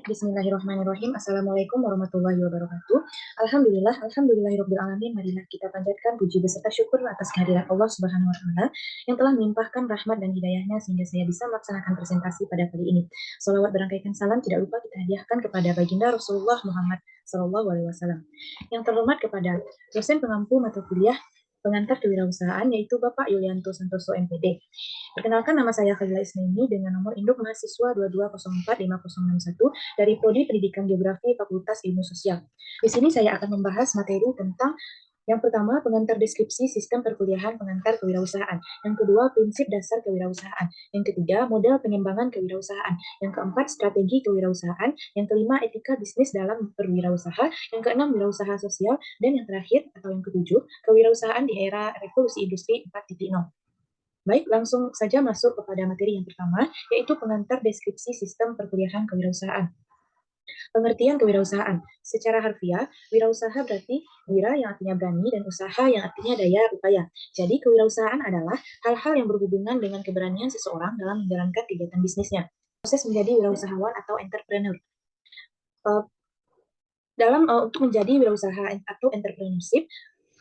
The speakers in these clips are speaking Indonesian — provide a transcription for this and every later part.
Bismillahirrahmanirrahim. Assalamualaikum warahmatullahi wabarakatuh. Alhamdulillahirobbilalamin. Marilah kita panjatkan puji beserta syukur atas kehadiran Allah Subhanahu wa taala yang telah melimpahkan rahmat dan hidayahnya sehingga saya bisa melaksanakan presentasi pada kali ini. Salawat berangkaikan salam tidak lupa kita hadiahkan kepada baginda Rasulullah Muhammad Sallallahu Alaihi Wasallam. Yang terhormat kepada dosen pengampu mata kuliah pengantar kewirausahaan yaitu Bapak Yulianto Santoso MPD. Perkenalkan, nama saya Khalila Isnaini dengan nomor induk mahasiswa 22045061 dari Prodi Pendidikan Geografi Fakultas Ilmu Sosial. Di sini saya akan membahas materi tentang yang pertama, pengantar deskripsi sistem perkuliahan pengantar kewirausahaan. Yang kedua, prinsip dasar kewirausahaan. Yang ketiga, model pengembangan kewirausahaan. Yang keempat, strategi kewirausahaan. Yang kelima, etika bisnis dalam berwirausaha. Yang keenam, wirausaha sosial. Dan yang terakhir, atau yang ketujuh, kewirausahaan di era revolusi industri 4.0. Baik, langsung saja masuk kepada materi yang pertama, yaitu pengantar deskripsi sistem perkuliahan kewirausahaan. Pengertian kewirausahaan. Secara harfiah, wirausaha berarti wira yang artinya berani dan usaha yang artinya daya upaya. Jadi, kewirausahaan adalah hal-hal yang berhubungan dengan keberanian seseorang dalam menjalankan kegiatan bisnisnya. Proses menjadi wirausahawan atau entrepreneur. Untuk menjadi wirausaha atau entrepreneurship,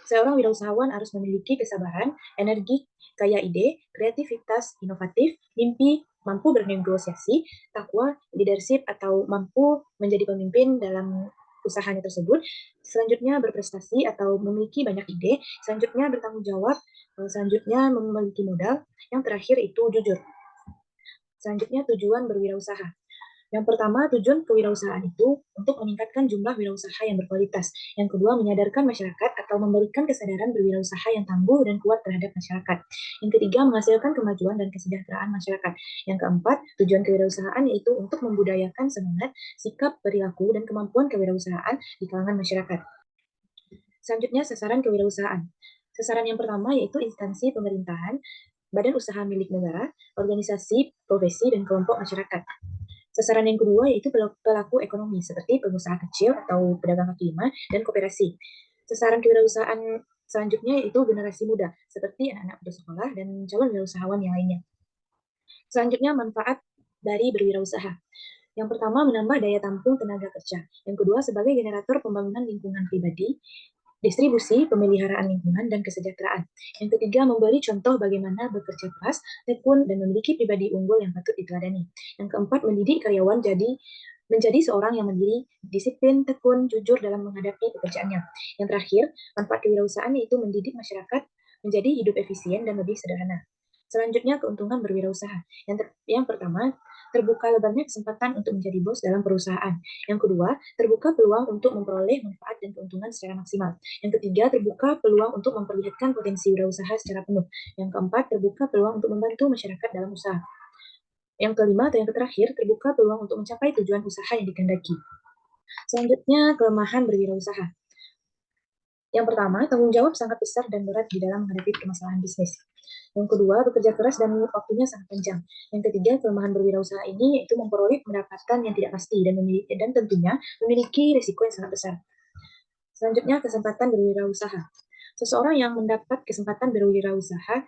seorang wirausahawan harus memiliki kesabaran, energi, kaya ide, kreativitas, inovatif, mimpi, mampu bernegosiasi, takwa, leadership atau mampu menjadi pemimpin dalam usahanya tersebut. Selanjutnya berprestasi atau memiliki banyak ide. Selanjutnya bertanggung jawab. Selanjutnya memiliki modal. Yang terakhir itu jujur. Selanjutnya tujuan berwirausaha. Yang pertama, tujuan kewirausahaan itu untuk meningkatkan jumlah wirausaha yang berkualitas. Yang kedua, menyadarkan masyarakat atau memberikan kesadaran berwirausaha yang tangguh dan kuat terhadap masyarakat. Yang ketiga, menghasilkan kemajuan dan kesejahteraan masyarakat. Yang keempat, tujuan kewirausahaan yaitu untuk membudayakan semangat, sikap, perilaku, dan kemampuan kewirausahaan di kalangan masyarakat. Selanjutnya, sasaran kewirausahaan. Sasaran yang pertama yaitu instansi pemerintahan, badan usaha milik negara, organisasi, profesi, dan kelompok masyarakat. Sasaran yang kedua yaitu pelaku ekonomi seperti pengusaha kecil atau pedagang kaki lima dan koperasi. Sasaran kewirausahaan selanjutnya yaitu generasi muda seperti anak-anak bersekolah dan calon wirausahawan yang lainnya. Selanjutnya, manfaat dari berwirausaha. Yang pertama, menambah daya tampung tenaga kerja. Yang kedua, sebagai generator pembangunan lingkungan pribadi, distribusi, pemeliharaan lingkungan, dan kesejahteraan. Yang ketiga, memberi contoh bagaimana bekerja keras, tekun, dan memiliki pribadi unggul yang patut diteladani. Yang keempat, mendidik karyawan menjadi seorang yang mandiri, disiplin, tekun, jujur dalam menghadapi pekerjaannya. Yang terakhir, manfaat kewirausahaan yaitu mendidik masyarakat menjadi hidup efisien dan lebih sederhana. Selanjutnya, keuntungan berwirausaha. Yang pertama, terbuka lebarnya kesempatan untuk menjadi bos dalam perusahaan. Yang kedua, terbuka peluang untuk memperoleh manfaat dan keuntungan secara maksimal. Yang ketiga, terbuka peluang untuk memperlihatkan potensi wirausaha secara penuh. Yang keempat, terbuka peluang untuk membantu masyarakat dalam usaha. Yang kelima atau yang terakhir, terbuka peluang untuk mencapai tujuan usaha yang dikehendaki. Selanjutnya, kelemahan berwirausaha. Yang pertama, tanggung jawab sangat besar dan berat di dalam menghadapi permasalahan bisnis. Yang kedua, bekerja keras dan waktunya sangat panjang. Yang ketiga, kelemahan berwirausaha ini yaitu memperoleh pendapatan yang tidak pasti dan tentunya memiliki risiko yang sangat besar. Selanjutnya, kesempatan berwirausaha. Seseorang yang mendapat kesempatan berwirausaha,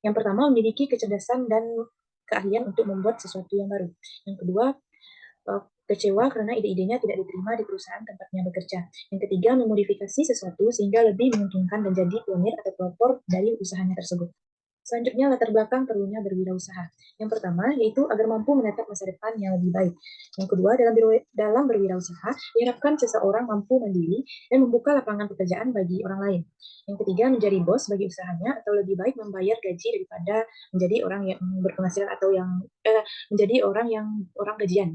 yang pertama memiliki kecerdasan dan keahlian untuk membuat sesuatu yang baru. Yang kedua, kecewa karena ide-idenya tidak diterima di perusahaan tempatnya bekerja. Yang ketiga, memodifikasi sesuatu sehingga lebih menguntungkan dan jadi pionir atau pelopor dari usahanya tersebut. Selanjutnya, latar belakang perlunya berwirausaha. Yang pertama, yaitu agar mampu menatap masa depan yang lebih baik. Yang kedua, dalam berwirausaha, diharapkan seseorang mampu mandiri dan membuka lapangan pekerjaan bagi orang lain. Yang ketiga, menjadi bos bagi usahanya atau lebih baik membayar gaji daripada menjadi orang yang berpenghasilan atau menjadi orang gajian.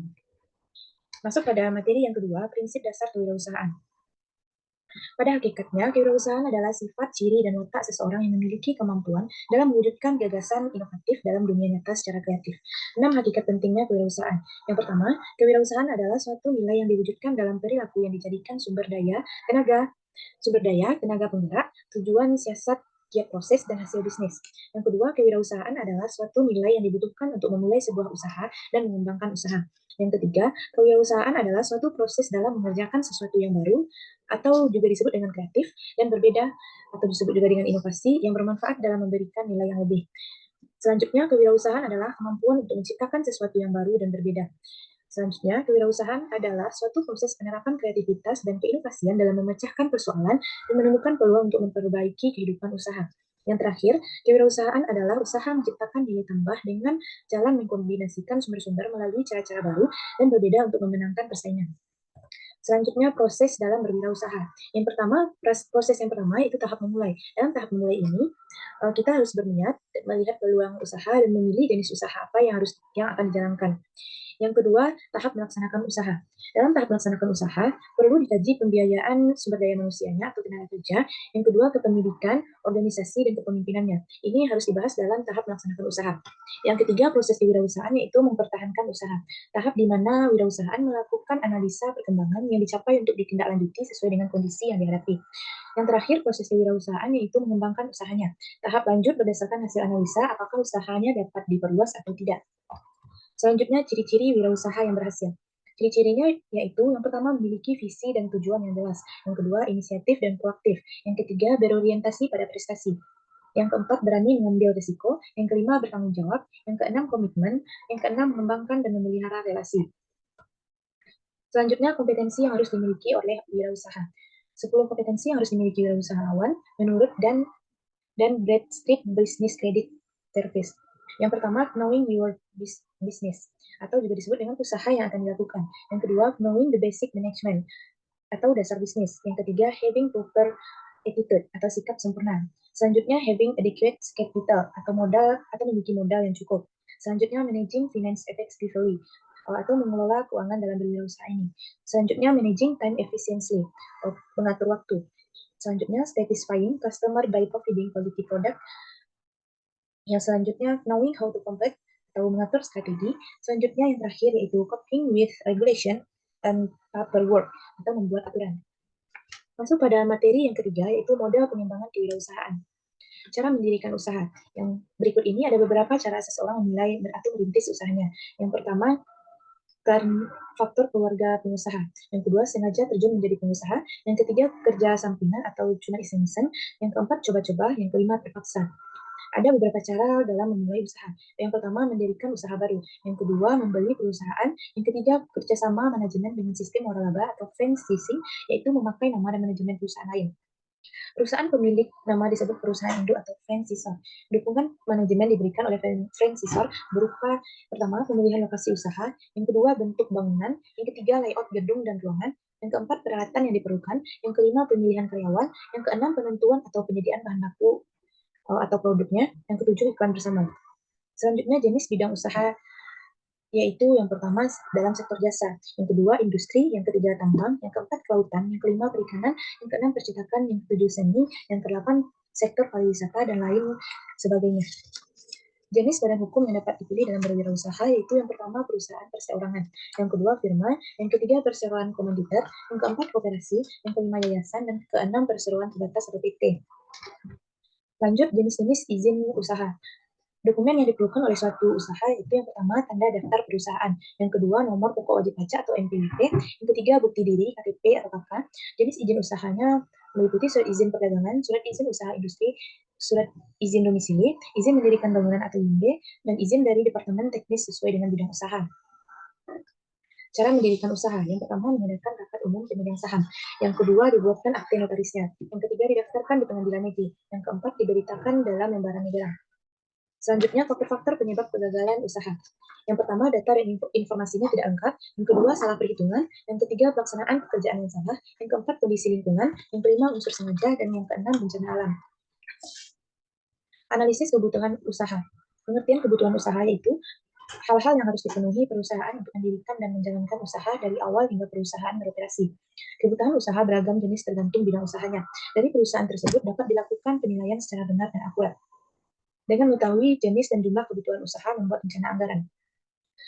Masuk pada materi yang kedua, prinsip dasar kewirausahaan. Pada hakikatnya, kewirausahaan adalah sifat, ciri, dan watak seseorang yang memiliki kemampuan dalam mewujudkan gagasan inovatif dalam dunia nyata secara kreatif. 6 hakikat pentingnya kewirausahaan. Yang pertama, kewirausahaan adalah suatu nilai yang diwujudkan dalam perilaku yang dijadikan sumber daya, tenaga penggerak, tujuan siasat, kiat proses, dan hasil bisnis. Yang kedua, kewirausahaan adalah suatu nilai yang dibutuhkan untuk memulai sebuah usaha dan mengembangkan usaha. Yang ketiga, kewirausahaan adalah suatu proses dalam mengerjakan sesuatu yang baru, atau juga disebut dengan kreatif, dan berbeda, atau disebut juga dengan inovasi, yang bermanfaat dalam memberikan nilai yang lebih. Selanjutnya, kewirausahaan adalah kemampuan untuk menciptakan sesuatu yang baru dan berbeda. Selanjutnya, kewirausahaan adalah suatu proses penerapan kreativitas dan keinovasian dalam memecahkan persoalan dan menemukan peluang untuk memperbaiki kehidupan usaha. Yang terakhir, kewirausahaan adalah usaha menciptakan nilai tambah dengan jalan mengkombinasikan sumber-sumber melalui cara-cara baru dan berbeda untuk memenangkan persaingan. Selanjutnya, proses dalam berwirausaha. Yang pertama, proses yang pertama itu tahap memulai. Dalam tahap memulai ini, kita harus berniat melihat peluang usaha dan memilih jenis usaha apa yang akan dijalankan. Yang kedua, tahap melaksanakan usaha. Dalam tahap melaksanakan usaha, perlu dikaji pembiayaan sumber daya manusianya atau tenaga kerja. Yang kedua, kepemilikan, organisasi, dan kepemimpinannya. Ini harus dibahas dalam tahap melaksanakan usaha. Yang ketiga, proses kewirausahaan yaitu mempertahankan usaha. Tahap di mana wirausahaan melakukan analisa perkembangan yang dicapai untuk ditindaklanjuti sesuai dengan kondisi yang dihadapi. Yang terakhir, proses kewirausahaan yaitu mengembangkan usahanya. Tahap lanjut berdasarkan hasil analisa apakah usahanya dapat diperluas atau tidak. Selanjutnya, ciri-ciri wirausaha yang berhasil. Ciri-cirinya yaitu yang pertama memiliki visi dan tujuan yang jelas, yang kedua inisiatif dan proaktif, yang ketiga berorientasi pada prestasi, yang keempat berani mengambil risiko, yang kelima bertanggung jawab, yang keenam komitmen, yang keenam mengembangkan dan memelihara relasi. Selanjutnya, kompetensi yang harus dimiliki oleh wirausaha. 10 kompetensi yang harus dimiliki wirausahawan menurut dan Bradstreet Business Credit Service. Yang pertama, knowing your business, atau juga disebut dengan usaha yang akan dilakukan. Yang kedua, knowing the basic management, atau dasar bisnis. Yang ketiga, having proper attitude, atau sikap sempurna. Selanjutnya, having adequate capital, atau memiliki modal yang cukup. Selanjutnya, managing finance effectively, atau mengelola keuangan dalam berwirausaha ini. Selanjutnya, managing time efficiently, mengatur waktu. Selanjutnya, satisfying customer by providing quality product. Yang selanjutnya, knowing how to compete atau mengatur strategi. Selanjutnya, yang terakhir yaitu coping with regulation and paperwork atau membuat aturan. Masuk pada materi yang ketiga yaitu model pengembangan kewirausahaan. Cara mendirikan usaha. Yang berikut ini ada beberapa cara seseorang memulai atau merintis usahanya. Yang pertama, karena faktor keluarga pengusaha. Yang kedua, sengaja terjun menjadi pengusaha. Yang ketiga, kerja sampingan atau cuma iseng-iseng. Yang keempat, coba-coba. Yang kelima, terpaksa. Ada beberapa cara dalam memulai usaha. Yang pertama, mendirikan usaha baru. Yang kedua, membeli perusahaan. Yang ketiga, kerjasama manajemen dengan sistem waralaba atau franchising, yaitu memakai nama dan manajemen perusahaan lain. Perusahaan pemilik nama disebut perusahaan induk atau franchisor. Dukungan manajemen diberikan oleh franchisor berupa pertama, pemilihan lokasi usaha, yang kedua, bentuk bangunan, yang ketiga, layout gedung dan ruangan, yang keempat, peralatan yang diperlukan, yang kelima, pemilihan karyawan, yang keenam, penentuan atau penyediaan bahan baku atau produknya, yang ketujuh, iklan bersama. Selanjutnya, jenis bidang usaha yaitu yang pertama dalam sektor jasa, yang kedua industri, yang ketiga tambang, yang keempat kelautan, yang kelima perikanan, yang keenam percetakan, yang ketujuh seni, yang kedelapan sektor pariwisata dan lain sebagainya. Jenis badan hukum yang dapat dipilih dalam berwirausaha yaitu yang pertama perusahaan perseorangan, yang kedua firma, yang ketiga perseroan komanditer, yang keempat koperasi, yang kelima yayasan, dan keenam perseroan terbatas atau PT. Lanjut jenis-jenis izin usaha. Dokumen yang diperlukan oleh suatu usaha itu yang pertama tanda daftar perusahaan, yang kedua nomor pokok wajib pajak atau NPWP, yang ketiga bukti diri KTP atau KK. Jenis izin usahanya meliputi surat izin perdagangan, surat izin usaha industri, surat izin domisili, izin mendirikan bangunan atau IMB, dan izin dari Departemen Teknis sesuai dengan bidang usaha. Cara mendirikan usaha. Yang pertama, mengadakan rapat umum pemegang saham. Yang kedua, dibuatkan akte notarisnya. Yang ketiga, didaftarkan di pengadilan negeri. Yang keempat, diberitakan dalam lembaran negara. Selanjutnya, faktor-faktor penyebab kegagalan usaha. Yang pertama, data dan informasinya tidak lengkap. Yang kedua, salah perhitungan. Yang ketiga, pelaksanaan pekerjaan yang salah. Yang keempat, kondisi lingkungan. Yang kelima, unsur sengaja. Dan yang keenam, bencana alam. Analisis kebutuhan usaha. Pengertian kebutuhan usaha yaitu hal-hal yang harus dipenuhi perusahaan untuk mendirikan dan menjalankan usaha dari awal hingga perusahaan beroperasi. Kebutuhan usaha beragam jenis tergantung bidang usahanya. Dari perusahaan tersebut dapat dilakukan penilaian secara benar dan akurat. Dengan mengetahui jenis dan jumlah kebutuhan usaha membuat rencana anggaran.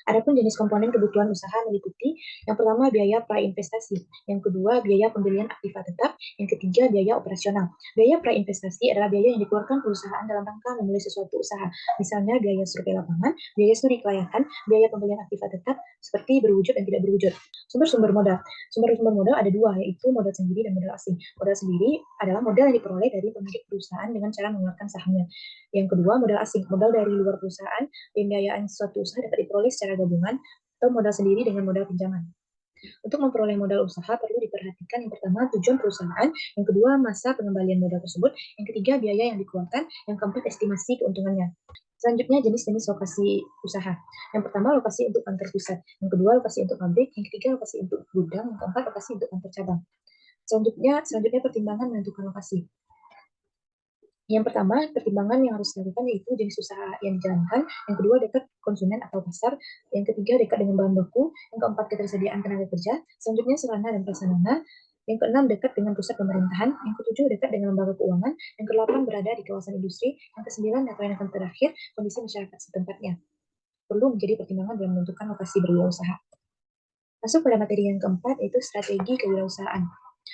Adapun jenis komponen kebutuhan usaha meliputi yang pertama biaya prainvestasi, yang kedua biaya pembelian aktiva tetap, yang ketiga biaya operasional. Biaya prainvestasi adalah biaya yang dikeluarkan perusahaan dalam rangka memulai sesuatu usaha, misalnya biaya survei lapangan, biaya studi kelayakan, biaya pembelian aktiva tetap seperti berwujud dan tidak berwujud. Sumber-sumber modal. Sumber-sumber modal ada dua, yaitu modal sendiri dan modal asing. Modal sendiri adalah modal yang diperoleh dari pemilik perusahaan dengan cara mengeluarkan sahamnya. Yang kedua, modal asing. Modal dari luar perusahaan. Pembiayaan suatu usaha dapat diperoleh secara gabungan atau modal sendiri dengan modal pinjaman. Untuk memperoleh modal usaha perlu diperhatikan yang pertama tujuan perusahaan, yang kedua masa pengembalian modal tersebut, yang ketiga biaya yang dikeluarkan, yang keempat estimasi keuntungannya. Selanjutnya jenis-jenis lokasi usaha. Yang pertama lokasi untuk kantor pusat, yang kedua lokasi untuk pabrik, yang ketiga lokasi untuk gudang, yang keempat lokasi untuk kantor cabang. Selanjutnya pertimbangan menentukan lokasi. Yang pertama, pertimbangan yang harus dilakukan yaitu jenis usaha yang dijalankan, yang kedua dekat konsumen atau pasar, yang ketiga dekat dengan bahan baku, yang keempat ketersediaan tenaga kerja, selanjutnya sarana dan prasarana, yang keenam dekat dengan pusat pemerintahan, yang ketujuh dekat dengan lembaga keuangan, yang kedelapan berada di kawasan industri, yang kesembilan atau yang terakhir kondisi masyarakat setempatnya. Perlu menjadi pertimbangan dalam menentukan lokasi berwirausaha. Masuk pada materi yang keempat yaitu strategi kewirausahaan.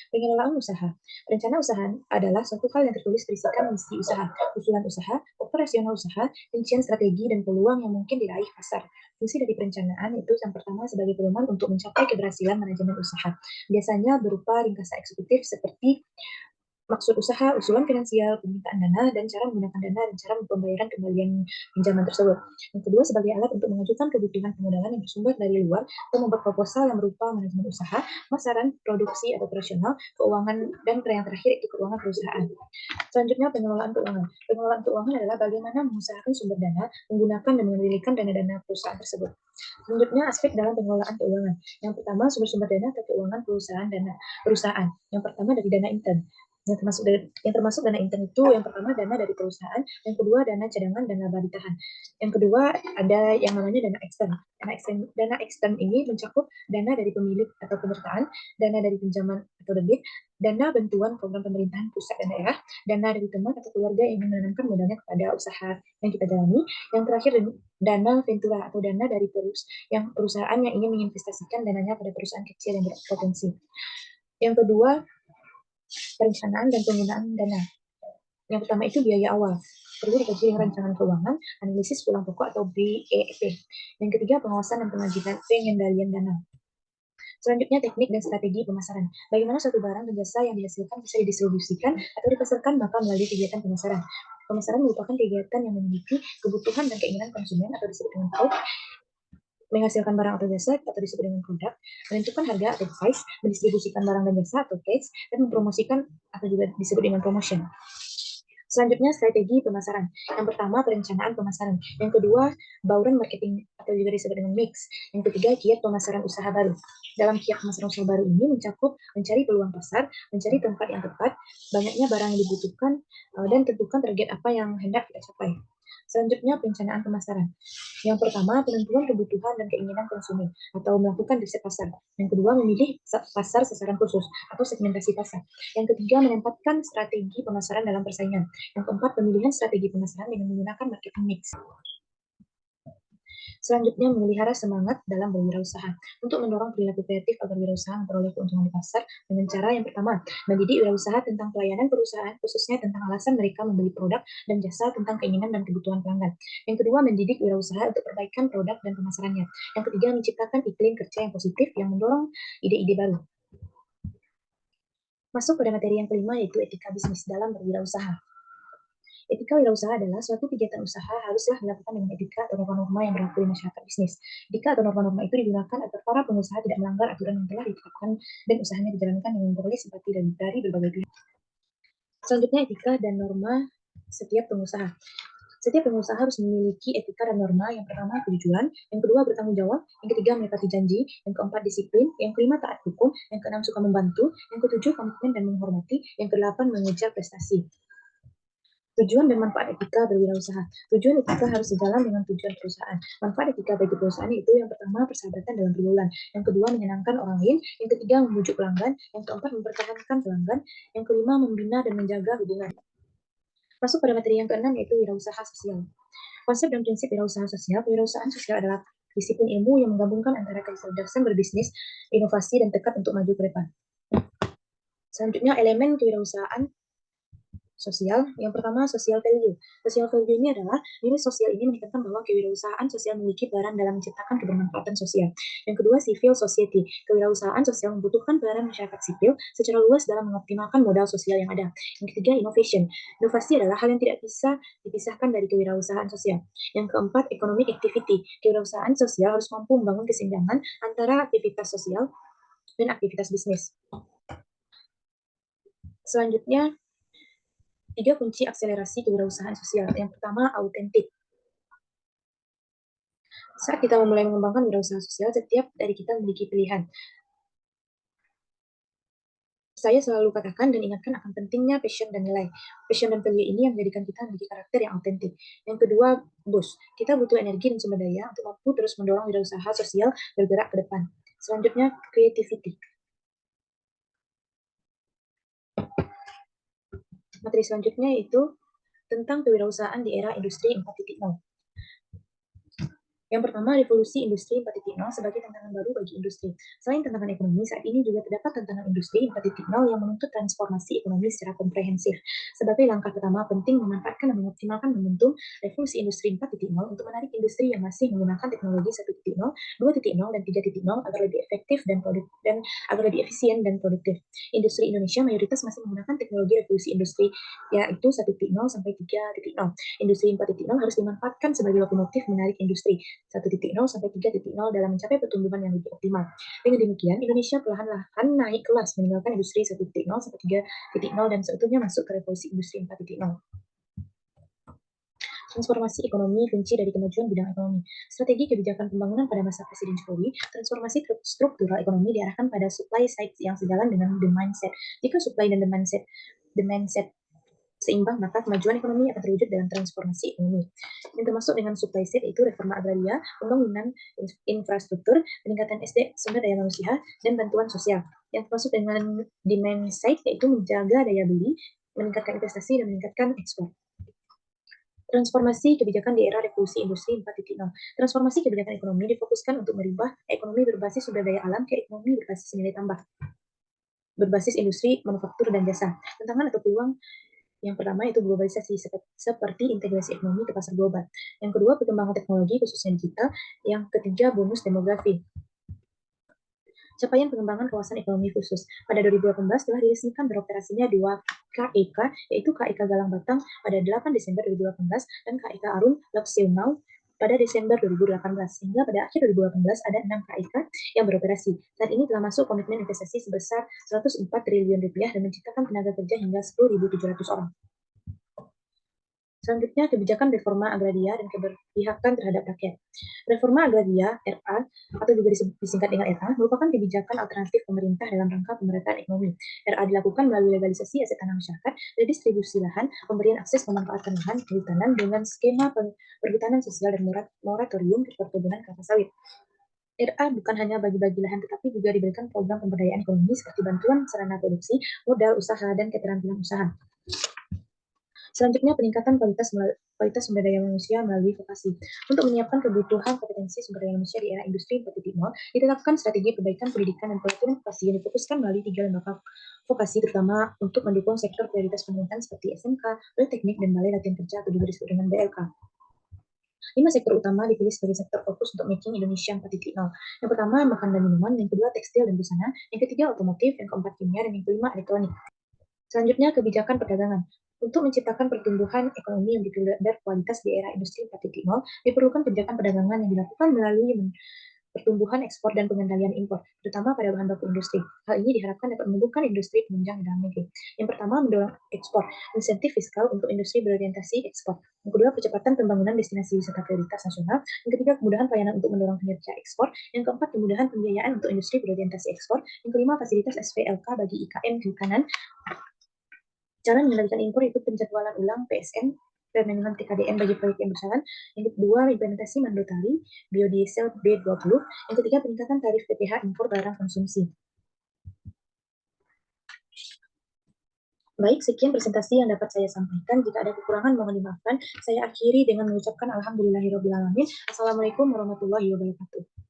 Pengelolaan usaha. Perencanaan usaha adalah suatu hal yang tertulis berisikan misi usaha, usulan usaha, operasional usaha, rincian strategi dan peluang yang mungkin diraih pasar. Fungsi dari perencanaan itu yang pertama sebagai pedoman untuk mencapai keberhasilan manajemen usaha. Biasanya berupa ringkasan eksekutif seperti maksud usaha, usulan finansial, permintaan dana, dan cara menggunakan dana dan cara pembayaran kembalian pinjaman tersebut. Yang kedua, sebagai alat untuk mengajukan kebutuhan permodalan yang bersumber dari luar atau membuat proposal yang berupa manajemen usaha, pemasaran, produksi atau operasional, keuangan, dan yang terakhir itu keuangan perusahaan. Selanjutnya, pengelolaan keuangan. Pengelolaan keuangan adalah bagaimana mengusahakan sumber dana, menggunakan dan mengendalikan dana-dana perusahaan tersebut. Selanjutnya, aspek dalam pengelolaan keuangan. Yang pertama, sumber-sumber dana atau keuangan perusahaan. Yang pertama dari dana intern. Yang termasuk dana intern itu yang pertama dana dari perusahaan, yang kedua dana cadangan dan laba ditahan. Yang kedua ada yang namanya dana ekstern. Dana ekstern ini mencakup dana dari pemilik atau penyertaan, dana dari pinjaman atau debit, dana bantuan program pemerintahan pusat dan daerah, dana dari teman atau keluarga yang ingin menanamkan modalnya kepada usaha yang kita jalani. Yang terakhir dana ventura atau dana dari perusahaan yang ingin menginvestasikan dananya pada perusahaan kecil yang berpotensi. Yang kedua, perencanaan dan penggunaan dana. Yang pertama itu biaya awal. Perlu dikaji dengan rancangan keuangan, analisis pulang pokok atau BEP. Yang ketiga, pengawasan dan pengendalian dana. Selanjutnya, teknik dan strategi pemasaran. Bagaimana suatu barang dan jasa yang dihasilkan bisa didistribusikan atau dipasarkan maka melalui kegiatan pemasaran. Pemasaran merupakan kegiatan yang memiliki kebutuhan dan keinginan konsumen atau disebut dengan PAUD, menghasilkan barang atau jasa atau disebut dengan produk, menentukan harga atau price, mendistribusikan barang dan jasa atau case, dan mempromosikan atau juga disebut dengan promotion. Selanjutnya, strategi pemasaran. Yang pertama, perencanaan pemasaran. Yang kedua, bauran marketing atau juga disebut dengan mix. Yang ketiga, kiat pemasaran usaha baru. Dalam kiat pemasaran usaha baru ini mencakup mencari peluang pasar, mencari tempat yang tepat, banyaknya barang yang dibutuhkan, dan tentukan target apa yang hendak kita capai. Selanjutnya, perencanaan pemasaran. Yang pertama, penentuan kebutuhan dan keinginan konsumen atau melakukan riset pasar. Yang kedua, memilih pasar sasaran khusus atau segmentasi pasar. Yang ketiga, menempatkan strategi pemasaran dalam persaingan. Yang keempat, pemilihan strategi pemasaran dengan menggunakan marketing mix. Selanjutnya, memelihara semangat dalam berwirausaha. Untuk mendorong perilaku kreatif agar wirausaha memperoleh keuntungan di pasar dengan cara yang pertama, mendidik wirausaha tentang pelayanan perusahaan, khususnya tentang alasan mereka membeli produk dan jasa tentang keinginan dan kebutuhan pelanggan. Yang kedua, mendidik wirausaha untuk perbaikan produk dan pemasarannya. Yang ketiga, menciptakan iklim kerja yang positif yang mendorong ide-ide baru. Masuk pada materi yang kelima yaitu etika bisnis dalam berwirausaha. Etika wirausaha adalah suatu kegiatan usaha haruslah dilakukan dengan etika atau norma-norma yang berlaku di masyarakat bisnis. Etika atau norma-norma itu digunakan agar para pengusaha tidak melanggar aturan yang telah ditetapkan dan usahanya dijalankan dengan memperoleh simpati dari berbagai pihak. Selanjutnya, etika dan norma setiap pengusaha. Setiap pengusaha harus memiliki etika dan norma. Yang pertama, kejujuran. Yang kedua, bertanggung jawab. Yang ketiga, menepati janji. Yang keempat, disiplin. Yang kelima, taat hukum. Yang keenam, suka membantu. Yang ketujuh, komitmen dan menghormati. Yang kedelapan, mengejar prestasi. Tujuan dan manfaat etika berwirausaha. Tujuan etika harus sejalan dengan tujuan perusahaan. Manfaat etika bagi perusahaan itu yang pertama, persahabatan dalam pergaulan. Yang kedua, menyenangkan orang lain. Yang ketiga, membujuk pelanggan. Yang keempat, mempertahankan pelanggan. Yang kelima, membina dan menjaga hubungan. Masuk pada materi yang keenam yaitu wirausaha sosial. Konsep dan prinsip wirausaha sosial. Kewirausahaan sosial adalah disiplin ilmu yang menggabungkan antara kecerdasan berbisnis, inovasi, dan tekad untuk maju ke depan. Selanjutnya, elemen kewirausahaan sosial. Yang pertama, social value. Social value ini adalah nilai sosial ini meningkatkan bahwa kewirausahaan sosial memiliki peran dalam menciptakan kebermanfaatan sosial. Yang kedua, civil society. Kewirausahaan sosial membutuhkan peranan masyarakat sipil secara luas dalam mengoptimalkan modal sosial yang ada. Yang ketiga, innovation. Inovasi adalah hal yang tidak bisa dipisahkan dari kewirausahaan sosial. Yang keempat, economic activity. Kewirausahaan sosial harus mampu membangun keseimbangan antara aktivitas sosial dan aktivitas bisnis. Selanjutnya, 3 kunci akselerasi kewirausahaan sosial. Yang pertama, autentik. Saat kita memulai mengembangkan wirausaha sosial, setiap dari kita memiliki pilihan. Saya selalu katakan dan ingatkan akan pentingnya passion dan nilai. Passion dan value ini yang menjadikan kita memiliki karakter yang autentik. Yang kedua, boost. Kita butuh energi dan sumber daya untuk mampu terus mendorong wirausaha sosial bergerak ke depan. Selanjutnya, creativity. Materi selanjutnya yaitu tentang kewirausahaan di era industri 4.0. Yang pertama, revolusi industri 4.0 sebagai tantangan baru bagi industri. Selain tantangan ekonomi, saat ini juga terdapat tantangan industri 4.0 yang menuntut transformasi ekonomi secara komprehensif. Sebagai langkah pertama, penting memanfaatkan dan mengoptimalkan momentum revolusi industri 4.0 untuk menarik industri yang masih menggunakan teknologi 1.0, 2.0, dan 3.0 agar lebih efektif dan agar lebih efisien dan produktif. Industri Indonesia mayoritas masih menggunakan teknologi revolusi industri, yaitu 1.0 sampai 3.0. Industri 4.0 harus dimanfaatkan sebagai lokomotif menarik industri 1.0 sampai 3.0 dalam mencapai pertumbuhan yang lebih optimal. Dengan demikian, Indonesia perlahan-lahan naik kelas meninggalkan industri 1.0 sampai 3.0 dan seutuhnya masuk ke revolusi industri 4.0. Transformasi ekonomi kunci dari kemajuan bidang ekonomi. Strategi kebijakan pembangunan pada masa Presiden Jokowi, transformasi struktural ekonomi diarahkan pada supply side yang sejalan dengan demand side. Jika supply dan demand side seimbang, maka kemajuan ekonomi akan terwujud dalam transformasi ekonomi. Yang termasuk dengan supply side yaitu reforma agraria, pembangunan infrastruktur, peningkatan sumber daya manusia, dan bantuan sosial. Yang termasuk dengan demand side yaitu menjaga daya beli, meningkatkan investasi, dan meningkatkan ekspor. Transformasi kebijakan di era revolusi industri 4.0. Transformasi kebijakan ekonomi difokuskan untuk merubah ekonomi berbasis sumber daya alam ke ekonomi berbasis nilai tambah, berbasis industri, manufaktur, dan jasa. Tantangan atau peluang yang pertama itu globalisasi seperti integrasi ekonomi ke pasar global. Yang kedua, perkembangan teknologi khususnya digital. Yang ketiga, bonus demografi. Capaian pengembangan kawasan ekonomi khusus. Pada 2018 telah diresmikan beroperasinya 2 KEK, yaitu KEK Galang Batang pada 8 Desember 2018 dan KEK Arun Lakseumau pada Desember 2018, sehingga pada akhir 2018 ada 6 KEK yang beroperasi. Saat ini telah masuk komitmen investasi sebesar 104 triliun rupiah dan menciptakan tenaga kerja hingga 10.700 orang. Selanjutnya, kebijakan reforma agraria dan keberpihakan terhadap rakyat. Reforma agraria, RA, atau juga disingkat dengan RA, merupakan kebijakan alternatif pemerintah dalam rangka pemerataan ekonomi. RA dilakukan melalui legalisasi aset tanah masyarakat, redistribusi lahan, pemberian akses memanfaatkan lahan kehutanan dengan skema perhutanan sosial dan moratorium perkebunan kelapa sawit. RA bukan hanya bagi-bagi lahan, tetapi juga diberikan program pemberdayaan ekonomi seperti bantuan sarana produksi, modal usaha, dan keterampilan usaha. Selanjutnya, peningkatan kualitas sumber daya manusia melalui vokasi. Untuk menyiapkan kebutuhan kompetensi sumber daya manusia di era industri 4.0, ditetapkan strategi perbaikan pendidikan dan pelatihan vokasi yang difokuskan melalui 3 lembaga vokasi, terutama untuk mendukung sektor prioritas pendidikan seperti SMK, Politeknik, dan Balai Latihan Kerja atau juga disebut dengan BLK. 5 sektor utama dipilih sebagai sektor fokus untuk making Indonesia 4.0. Yang pertama, makan dan minuman, yang kedua, tekstil dan busana, yang ketiga, otomotif, yang keempat, kimia, dan yang kelima, elektronik. Selanjutnya, kebijakan perdagangan. Untuk menciptakan pertumbuhan ekonomi yang berkualitas di era industri 4.0, diperlukan kebijakan perdagangan yang dilakukan melalui pertumbuhan ekspor dan pengendalian impor, terutama pada bahan baku industri. Hal ini diharapkan dapat menumbuhkan industri penunjang di dalam negeri. Yang pertama, mendorong ekspor, insentif fiskal untuk industri berorientasi ekspor. Yang kedua, percepatan pembangunan destinasi wisata prioritas nasional. Yang ketiga, kemudahan pelayanan untuk mendorong kinerja ekspor. Yang keempat, kemudahan pembiayaan untuk industri berorientasi ekspor. Yang kelima, fasilitas SPLK bagi IKM kehutanan. Cara mengendalikan impor itu penjadwalan ulang PSN, permenungan TKDN bagi proyek yang berjalan. Yang kedua, implementasi mandatory biodiesel B20. Yang ketiga, peningkatan tarif PPh impor barang konsumsi. Baik, sekian presentasi yang dapat saya sampaikan. Jika ada kekurangan, mohon dimaafkan. Saya akhiri dengan mengucapkan alhamdulillahirobbilalamin. Assalamualaikum warahmatullahi wabarakatuh.